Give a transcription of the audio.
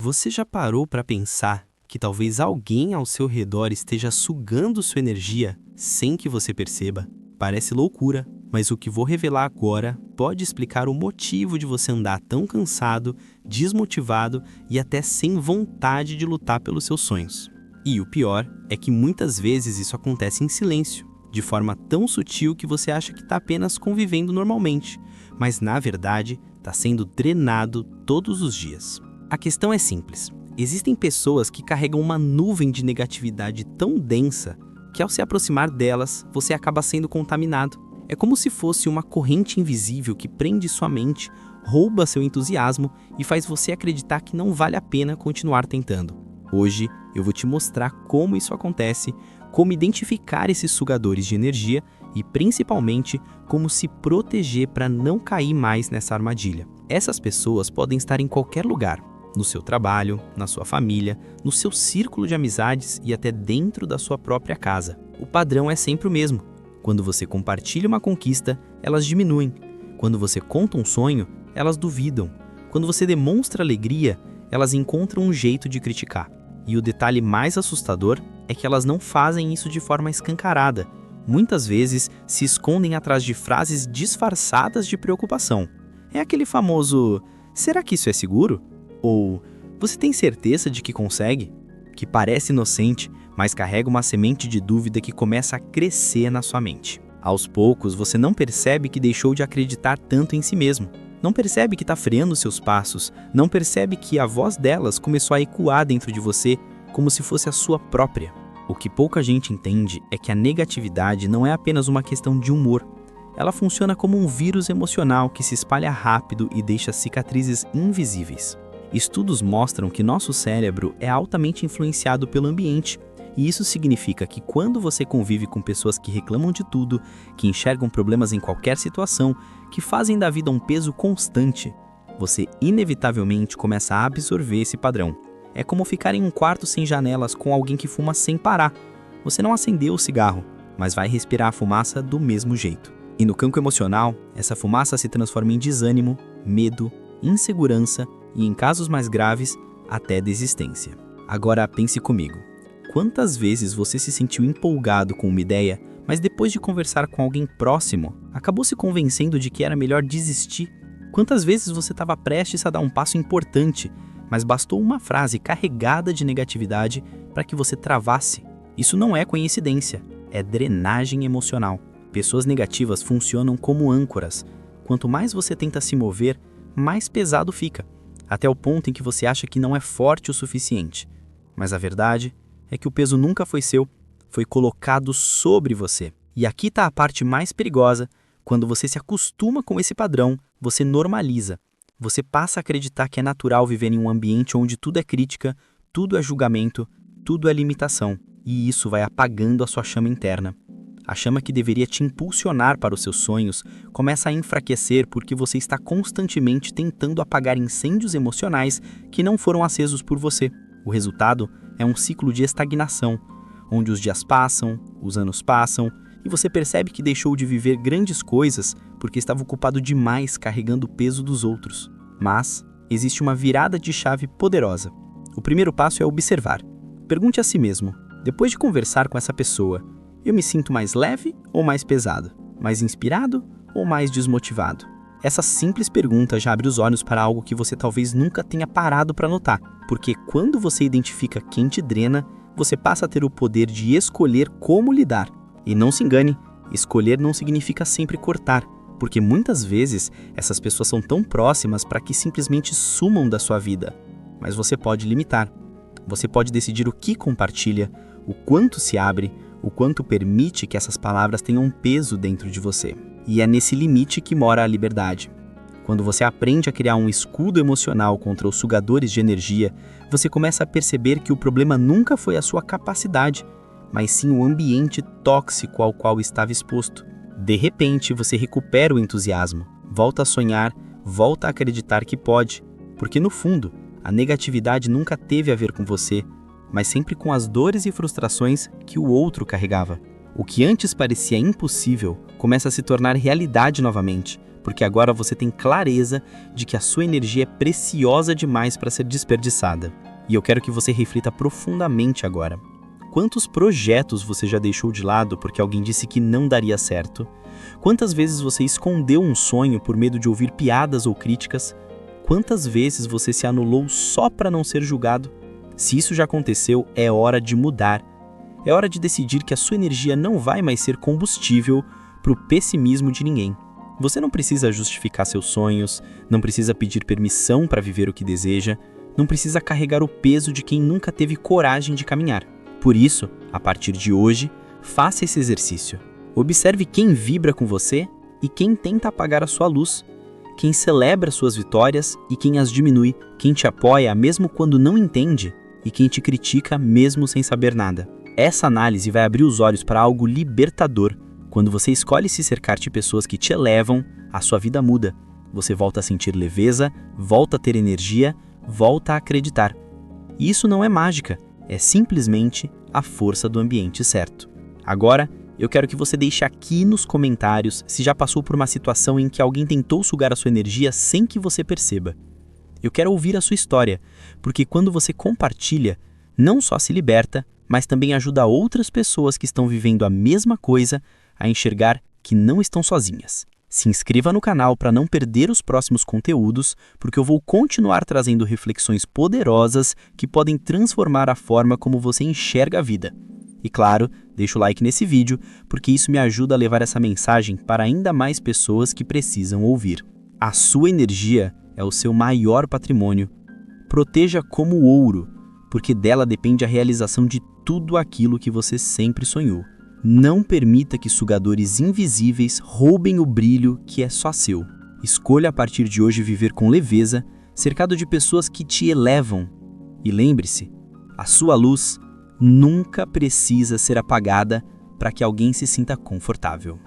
Você já parou para pensar que talvez alguém ao seu redor esteja sugando sua energia sem que você perceba? Parece loucura, mas o que vou revelar agora pode explicar o motivo de você andar tão cansado, desmotivado e até sem vontade de lutar pelos seus sonhos. E o pior é que muitas vezes isso acontece em silêncio, de forma tão sutil que você acha que está apenas convivendo normalmente, mas na verdade está sendo drenado todos os dias. A questão é simples. Existem pessoas que carregam uma nuvem de negatividade tão densa que ao se aproximar delas, você acaba sendo contaminado. É como se fosse uma corrente invisível que prende sua mente, rouba seu entusiasmo e faz você acreditar que não vale a pena continuar tentando. Hoje eu vou te mostrar como isso acontece, como identificar esses sugadores de energia e principalmente como se proteger para não cair mais nessa armadilha. Essas pessoas podem estar em qualquer lugar. No seu trabalho, na sua família, no seu círculo de amizades e até dentro da sua própria casa. O padrão é sempre o mesmo. Quando você compartilha uma conquista, elas diminuem. Quando você conta um sonho, elas duvidam. Quando você demonstra alegria, elas encontram um jeito de criticar. E o detalhe mais assustador é que elas não fazem isso de forma escancarada. Muitas vezes se escondem atrás de frases disfarçadas de preocupação. É aquele famoso, será que isso é seguro? Ou, você tem certeza de que consegue? Que parece inocente, mas carrega uma semente de dúvida que começa a crescer na sua mente. Aos poucos, você não percebe que deixou de acreditar tanto em si mesmo. Não percebe que está freando seus passos. Não percebe que a voz delas começou a ecoar dentro de você como se fosse a sua própria. O que pouca gente entende é que a negatividade não é apenas uma questão de humor. Ela funciona como um vírus emocional que se espalha rápido e deixa cicatrizes invisíveis. Estudos mostram que nosso cérebro é altamente influenciado pelo ambiente, e isso significa que quando você convive com pessoas que reclamam de tudo, que enxergam problemas em qualquer situação, que fazem da vida um peso constante, você inevitavelmente começa a absorver esse padrão. É como ficar em um quarto sem janelas com alguém que fuma sem parar. Você não acendeu o cigarro, mas vai respirar a fumaça do mesmo jeito. E no campo emocional, essa fumaça se transforma em desânimo, medo, insegurança e, em casos mais graves, até desistência. Agora pense comigo. Quantas vezes você se sentiu empolgado com uma ideia, mas depois de conversar com alguém próximo, acabou se convencendo de que era melhor desistir? Quantas vezes você estava prestes a dar um passo importante, mas bastou uma frase carregada de negatividade para que você travasse? Isso não é coincidência, é drenagem emocional. Pessoas negativas funcionam como âncoras. Quanto mais você tenta se mover, mais pesado fica, até o ponto em que você acha que não é forte o suficiente. Mas a verdade é que o peso nunca foi seu, foi colocado sobre você. E aqui está a parte mais perigosa. Quando você se acostuma com esse padrão, você normaliza. Você passa a acreditar que é natural viver em um ambiente onde tudo é crítica, tudo é julgamento, tudo é limitação. E isso vai apagando a sua chama interna. A chama que deveria te impulsionar para os seus sonhos começa a enfraquecer porque você está constantemente tentando apagar incêndios emocionais que não foram acesos por você. O resultado é um ciclo de estagnação, onde os dias passam, os anos passam, e você percebe que deixou de viver grandes coisas porque estava ocupado demais carregando o peso dos outros. Mas existe uma virada de chave poderosa. O primeiro passo é observar. Pergunte a si mesmo, depois de conversar com essa pessoa, eu me sinto mais leve ou mais pesado? Mais inspirado ou mais desmotivado? Essa simples pergunta já abre os olhos para algo que você talvez nunca tenha parado para notar, porque quando você identifica quem te drena, você passa a ter o poder de escolher como lidar. E não se engane, escolher não significa sempre cortar, porque muitas vezes essas pessoas são tão próximas para que simplesmente sumam da sua vida. Mas você pode limitar. Você pode decidir o que compartilha, o quanto se abre, o quanto permite que essas palavras tenham um peso dentro de você. E é nesse limite que mora a liberdade. Quando você aprende a criar um escudo emocional contra os sugadores de energia, você começa a perceber que o problema nunca foi a sua capacidade, mas sim o ambiente tóxico ao qual estava exposto. De repente, você recupera o entusiasmo, volta a sonhar, volta a acreditar que pode, porque no fundo, a negatividade nunca teve a ver com você, mas sempre com as dores e frustrações que o outro carregava. O que antes parecia impossível começa a se tornar realidade novamente, porque agora você tem clareza de que a sua energia é preciosa demais para ser desperdiçada. E eu quero que você reflita profundamente agora. Quantos projetos você já deixou de lado porque alguém disse que não daria certo? Quantas vezes você escondeu um sonho por medo de ouvir piadas ou críticas? Quantas vezes você se anulou só para não ser julgado? Se isso já aconteceu, é hora de mudar. É hora de decidir que a sua energia não vai mais ser combustível para o pessimismo de ninguém. Você não precisa justificar seus sonhos, não precisa pedir permissão para viver o que deseja, não precisa carregar o peso de quem nunca teve coragem de caminhar. Por isso, a partir de hoje, faça esse exercício. Observe quem vibra com você e quem tenta apagar a sua luz, quem celebra suas vitórias e quem as diminui, quem te apoia mesmo quando não entende e quem te critica mesmo sem saber nada. Essa análise vai abrir os olhos para algo libertador. Quando você escolhe se cercar de pessoas que te elevam, a sua vida muda. Você volta a sentir leveza, volta a ter energia, volta a acreditar. E isso não é mágica, é simplesmente a força do ambiente certo. Agora, eu quero que você deixe aqui nos comentários se já passou por uma situação em que alguém tentou sugar a sua energia sem que você perceba. Eu quero ouvir a sua história, porque quando você compartilha, não só se liberta, mas também ajuda outras pessoas que estão vivendo a mesma coisa a enxergar que não estão sozinhas. Se inscreva no canal para não perder os próximos conteúdos, porque eu vou continuar trazendo reflexões poderosas que podem transformar a forma como você enxerga a vida. E claro, deixa o like nesse vídeo, porque isso me ajuda a levar essa mensagem para ainda mais pessoas que precisam ouvir. A sua energia é o seu maior patrimônio. Proteja como ouro, porque dela depende a realização de tudo aquilo que você sempre sonhou. Não permita que sugadores invisíveis roubem o brilho que é só seu. Escolha a partir de hoje viver com leveza, cercado de pessoas que te elevam. E lembre-se, a sua luz nunca precisa ser apagada para que alguém se sinta confortável.